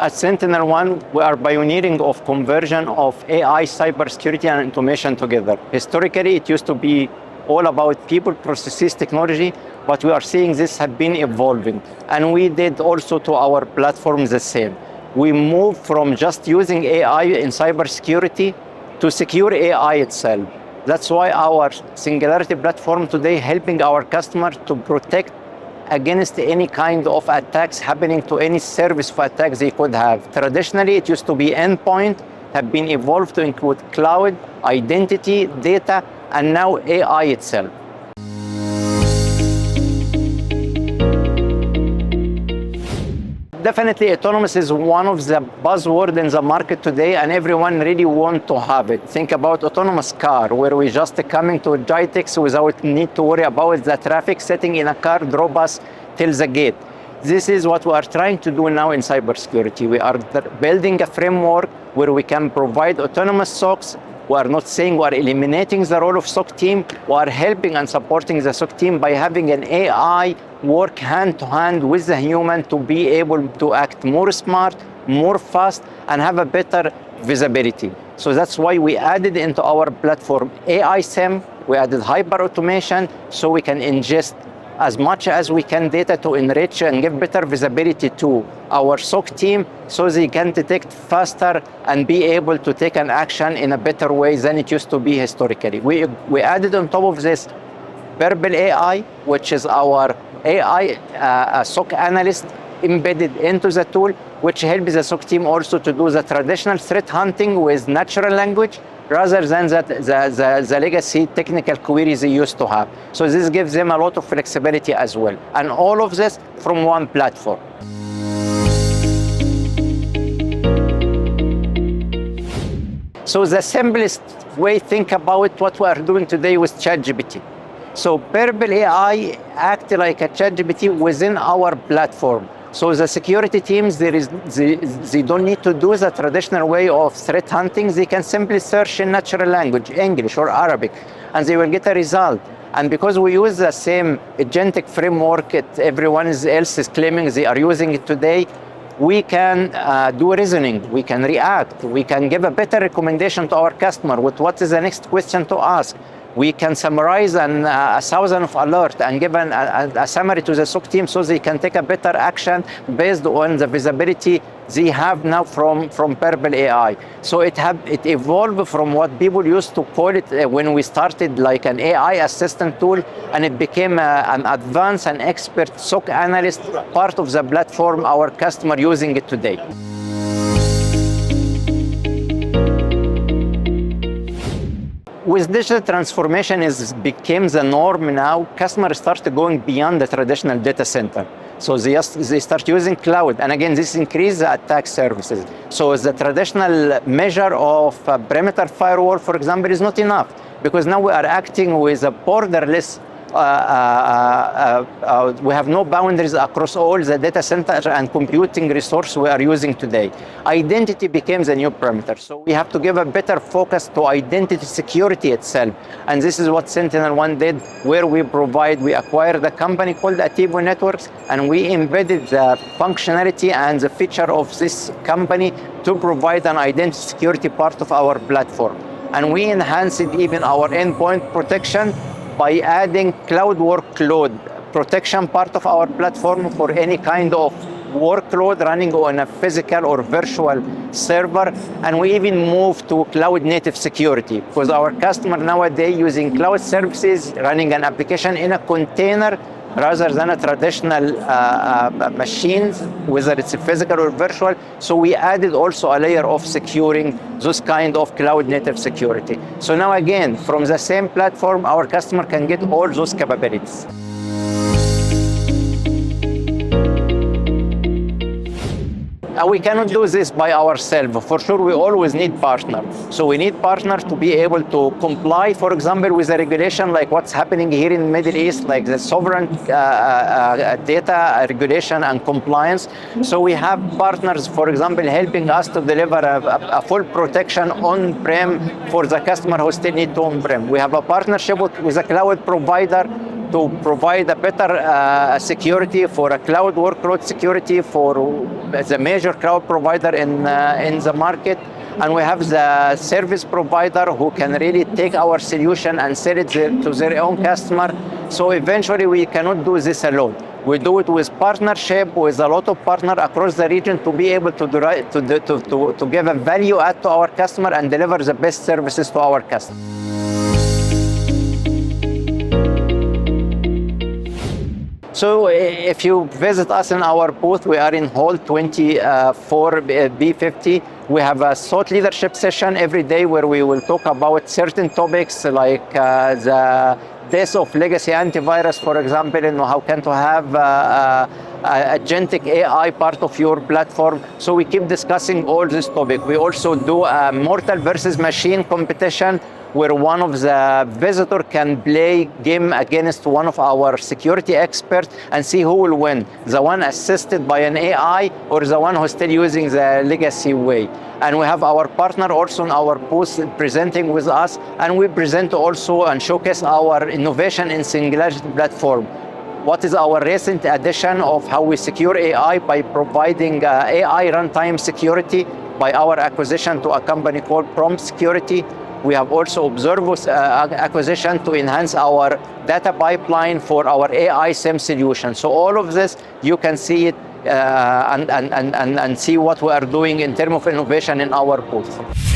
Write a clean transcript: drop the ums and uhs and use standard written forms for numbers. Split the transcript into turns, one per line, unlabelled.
At SentinelOne, we are pioneering of conversion of AI, cybersecurity, and automation together. Historically, it used to be all about people, processes, technology, but we are seeing this have been evolving. And we did also to our platform the same. We moved from just using AI in cybersecurity to secure AI itself. That's why our Singularity platform today helping our customers to protect against any kind of attacks happening to any service of attacks they could have. Traditionally, it used to be endpoint, have been evolved to include cloud, identity, data, and now AI itself. Definitely, autonomous is one of the buzzwords in the market today, and everyone really wants to have it. Think about autonomous car, where we just coming to GITEX without need to worry about the traffic, sitting in a car, drop us till the gate. This is what we are trying to do now in cybersecurity. We are building a framework where we can provide autonomous SOCs. We are not saying we are eliminating the role of SOC team. We are helping and supporting the SOC team by having an AI work hand to hand with the human to be able to act more smart, more fast, and have a better visibility. So that's why we added into our platform AI SIEM. We added hyper automation so we can ingest as much as we can data to enrich and give better visibility to our SOC team so they can detect faster and be able to take an action in a better way than it used to be historically. We added on top of this Purple AI, which is our AI SOC analyst embedded into the tool, which helps the SOC team also to do the traditional threat hunting with natural language rather than the legacy technical queries they used to have. So this gives them a lot of flexibility as well. And all of this from one platform. So the simplest way to think about what we are doing today with ChatGPT. So Purple AI acts like a ChatGPT within our platform. So the security teams, they don't need to do the traditional way of threat hunting. They can simply search in natural language, English or Arabic, and they will get a result. And because we use the same agentic framework everyone else is claiming they are using it today, we can do reasoning, we can react, we can give a better recommendation to our customer with what is the next question to ask. We can summarize 1,000 of alert and give a summary to the SOC team so they can take a better action based on the visibility they have now from Purple AI. So it evolved from what people used to call it when we started like an AI assistant tool, and it became an advanced and expert SOC analyst, part of the platform our customer using it today. With digital transformation became the norm now, customers start going beyond the traditional data center. So they start using cloud. And again, this increases the attack services. So the traditional measure of perimeter firewall, for example, is not enough, because now we are acting with a borderless we have no boundaries across all the data center and computing resource we are using today. Identity becomes a new perimeter. So we have to give a better focus to identity security itself. And this is what SentinelOne did, where we acquired a company called Ativo Networks, and we embedded the functionality and the feature of this company to provide an identity security part of our platform. And we enhanced even our endpoint protection by adding cloud workload protection part of our platform for any kind of workload running on a physical or virtual server. And we even moved to cloud native security, because our customer nowadays using cloud services running an application in a container rather than a traditional machines, whether it's physical or virtual. So we added also a layer of securing those kind of cloud native security. So now again, from the same platform, our customer can get all those capabilities. We cannot do this by ourselves. For sure, we always need partners. So we need partners to be able to comply, for example, with a regulation like what's happening here in the Middle East, like the sovereign data regulation and compliance. So we have partners, for example, helping us to deliver a full protection on-prem for the customer who still need to on-prem. We have a partnership with a cloud provider to provide a better security for a cloud workload security for the major cloud provider in the market. And we have the service provider who can really take our solution and sell it to their own customer. So eventually we cannot do this alone. We do it with partnership with a lot of partners across the region to be able to give a value add to our customer and deliver the best services to our customer. So if you visit us in our booth, we are in Hall 24 B50. We have a thought leadership session every day where we will talk about certain topics like the death of legacy antivirus, for example, and how can to have agentic AI part of your platform. So we keep discussing all this topic. We also do a mortal versus machine competition where one of the visitor can play game against one of our security experts and see who will win, the one assisted by an AI or the one who's still using the legacy way. And we have our partner also in our booth presenting with us, and we present also and showcase our innovation in Singularity platform. What is our recent addition of how we secure AI by providing AI runtime security by our acquisition to a company called Prompt Security. We have also Observus acquisition to enhance our data pipeline for our AI SIEM solution. So all of this, you can see it and see what we are doing in terms of innovation in our booth.